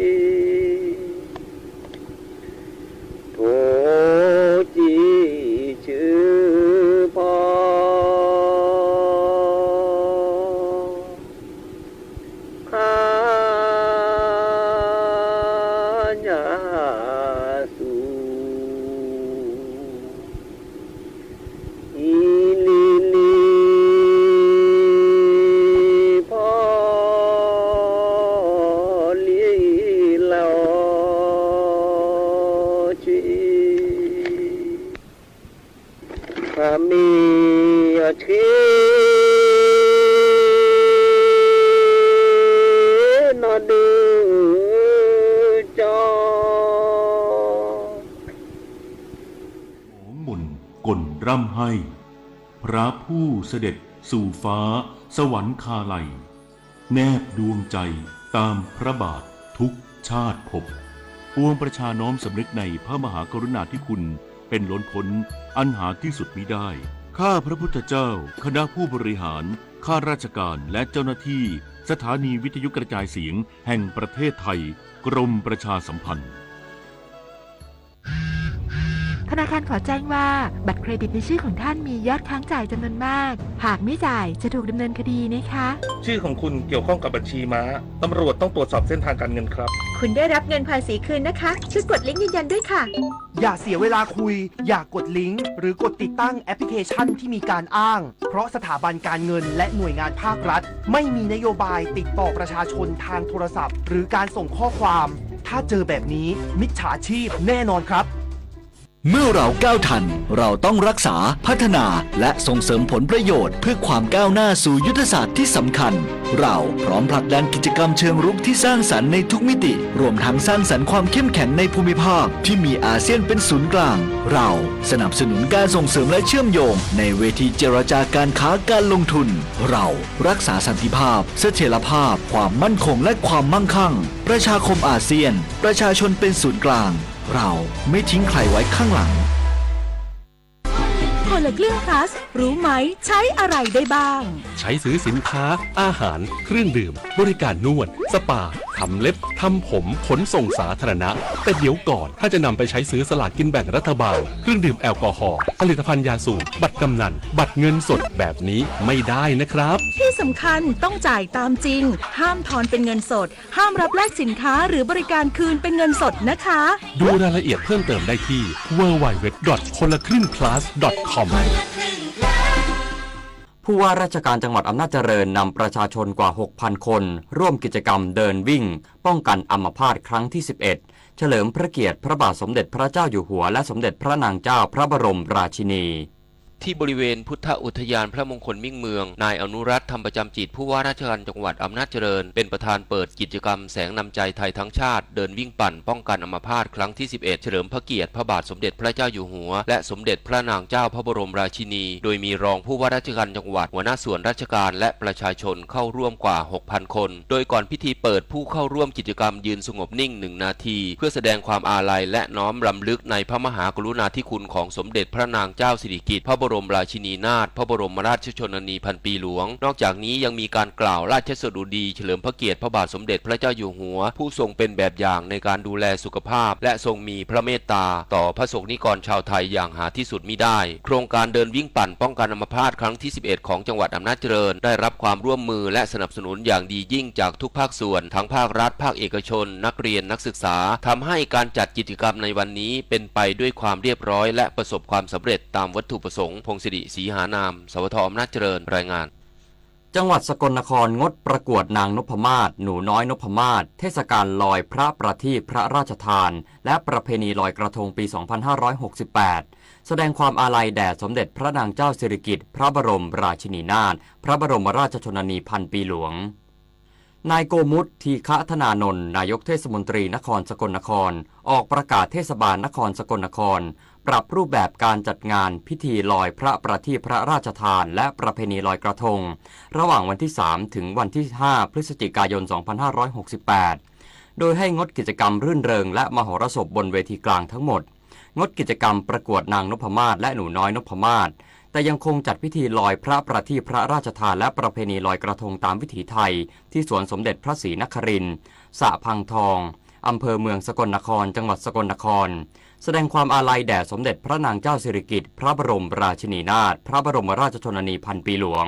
โทจีชื่อพอฮาญาสูอีลีลีพอลีลาจีพามีทีนอดูจอ หมุนกลร่ำให้ พระผู้เสด็จสู่ฟ้าสวรรคาลัย แนบดวงใจตามพระบาททุกชาติภพ ปวงประชาน้อมสำนึกในพระมหากรุณาธิคุณเป็นล้นพ้นอันหาที่สุดมิได้ ข้าพระพุทธเจ้าคณะผู้บริหารข้าราชการและเจ้าหน้าที่สถานีวิทยุกระจายเสียงแห่งประเทศไทยกรมประชาสัมพันธ์ธนาคารขอแจ้งว่าบัตรเครดิตในชื่อของท่านมียอดค้างจ่ายจำนวนมากหากไม่จ่ายจะถูกดำเนินคดีนะคะชื่อของคุณเกี่ยวข้องกับบัญชีม้าตำรวจต้องตรวจสอบเส้นทางการเงินครับคุณได้รับเงินภาษีคืนนะคะช่วยกดลิงก์ยืนยันด้วยค่ะอย่าเสียเวลาคุยอย่ากดลิงก์หรือกดติดตั้งแอปพลิเคชันที่มีการอ้างเพราะสถาบันการเงินและหน่วยงานภาครัฐไม่มีนโยบายติดต่อประชาชนทางโทรศัพท์หรือการส่งข้อความถ้าเจอแบบนี้มิจฉาชีพแน่นอนครับเมื่อเราก้าวทันเราต้องรักษาพัฒนาและส่งเสริมผลประโยชน์เพื่อความก้าวหน้าสู่ยุทธศาสตร์ที่สำคัญเราพร้อมผลักดันกิจกรรมเชิงรุกที่สร้างสรรค์ในทุกมิติรวมทั้งสร้างสรรค์ความเข้มแข็งในภูมิภาคที่มีอาเซียนเป็นศูนย์กลางเราสนับสนุนการส่งเสริมและเชื่อมโยงในเวทีเจรจาการค้าการลงทุนเรารักษาสันติภาพเสถียรภาพความมั่นคงและความมั่งคั่งประชาคมอาเซียนประชาชนเป็นศูนย์กลางเราไม่ทิ้งใครไว้ข้างหลังคนละครึ่งพลัสรู้ไหมใช้อะไรได้บ้างใช้ซื้อสินค้าอาหารเครื่องดื่มบริการนวดสปาทำเล็บทำผมขนส่งสาธารณะแต่เดี๋ยวก่อนถ้าจะนำไปใช้ซื้อสลากกินแบ่งรัฐบาลเครื่องดื่มแอลกอฮอล์ผลิตภัณฑ์ยาสูบบัตรกำนันบัตรเงินสดแบบนี้ไม่ได้นะครับที่สำคัญต้องจ่ายตามจริงห้ามทอนเป็นเงินสดห้ามรับแลกสินค้าหรือบริการคืนเป็นเงินสดนะคะดูรายละเอียดเพิ่มเติมได้ที่ www.konlakringplus.com ผู้ว่าราชการจังหวัดอำนาจเจริญนำประชาชนกว่า 6,000 คนร่วมกิจกรรมเดินวิ่งป้องกันอัมพาตครั้งที่ 11 เฉลิมพระเกียรติพระบาทสมเด็จพระเจ้าอยู่หัวและสมเด็จพระนางเจ้าพระบรมราชินีที่บริเวณพุทธอุทยานพระมงคลมิ่งเมืองนายอนุรัตน์ธรรมประจำจิตผู้ว่าราชการจังหวัดอำนาจเจริญเป็นประธานเปิดกิจกรรมแสงนำใจไทยทั้งชาติเดินวิ่งปั่นป้องกันอัมพาตครั้งที่ 11 เฉลิมพระเกียรติพระบาทสมเด็จพระเจ้าอยู่หัวและสมเด็จพระนางเจ้าพระบรมราชินีโดยมีรองผู้ว่าราชการจังหวัดหัวหน้าส่วนราชการและประชาชนเข้าร่วมกว่า 6,000 คนโดยก่อนพิธีเปิดผู้เข้าร่วมกิจกรรมยืนสงบนิ่ง1 นาทีเพื่อแสดงความอาลัยและน้อมรำลึกในพระมหากรุณาธิคุณของสมเด็จพระนางเจ้าสิริกิติ์พระบรมราชินีพระบรมราชชนนีพันปีหลวงนอกจากนี้ยังมีการกล่าวราชสดุดีเฉลิมพระเกียรติพระบาทสมเด็จพระเจ้าอยู่หัวผู้ทรงเป็นแบบอย่างในการดูแลสุขภาพและทรงมีพระเมตตาต่อพระสงฆ์นิกรชาวไทยอย่างหาที่สุดมิได้โครงการเดินวิ่งปั่นป้องกันอัมพาตครั้งที่ 11 ของจังหวัดอำนาจเจริญได้รับความร่วมมือและสนับสนุนอย่างดียิ่งจากทุกภาคส่วนทั้งภาครัฐภาคเอกชนนักเรียนนักศึกษาทำให้การจัดกิจกรรมในวันนี้เป็นไปด้วยความเรียบร้อยและประสบความสำเร็จตามวัตถุประสงค์พงศิริศรีหานามสวทอำนาจเจริญรายงานจังหวัดสกลนครงดประกวดนางนพมาศหนูน้อยนพมาศเทศกาลลอยพระประทีปพระราชทานและประเพณีลอยกระทงปี 2568 แสดงความอาลัยแด่สมเด็จพระนางเจ้าสิริกิติ์พระบรมราชินีนาถพระบรมราชชนนีพันปีหลวงนายโกมุตทีฆธนานนท์นายกเทศมนตรีนครสกลนครออกประกาศเทศบาลนครสกลนครปรับรูปแบบการจัดงานพิธีลอยพระประทีปพระราชทานและประเพณีลอยกระทงระหว่างวันที่ 3 ถึงวันที่ 5 พฤศจิกายน 2568 โดยให้งดกิจกรรมรื่นเริงและมโหรสพบนเวทีกลางทั้งหมดงดกิจกรรมประกวดนางนพมาศและหนูน้อยนพมาศแต่ยังคงจัดพิธีลอยพระประทีปพระราชทานและประเพณีลอยกระทงตามวิถีไทยที่สวนสมเด็จพระศรีนครินทร์สระพังทองอำเภอเมืองสกลนครจังหวัดสกลนครแสดงความอาลัยแด่สมเด็จพระนางเจ้าสิริกิติ์พระบรมราชินีนาถพระบรมราชชนนีพันปีหลวง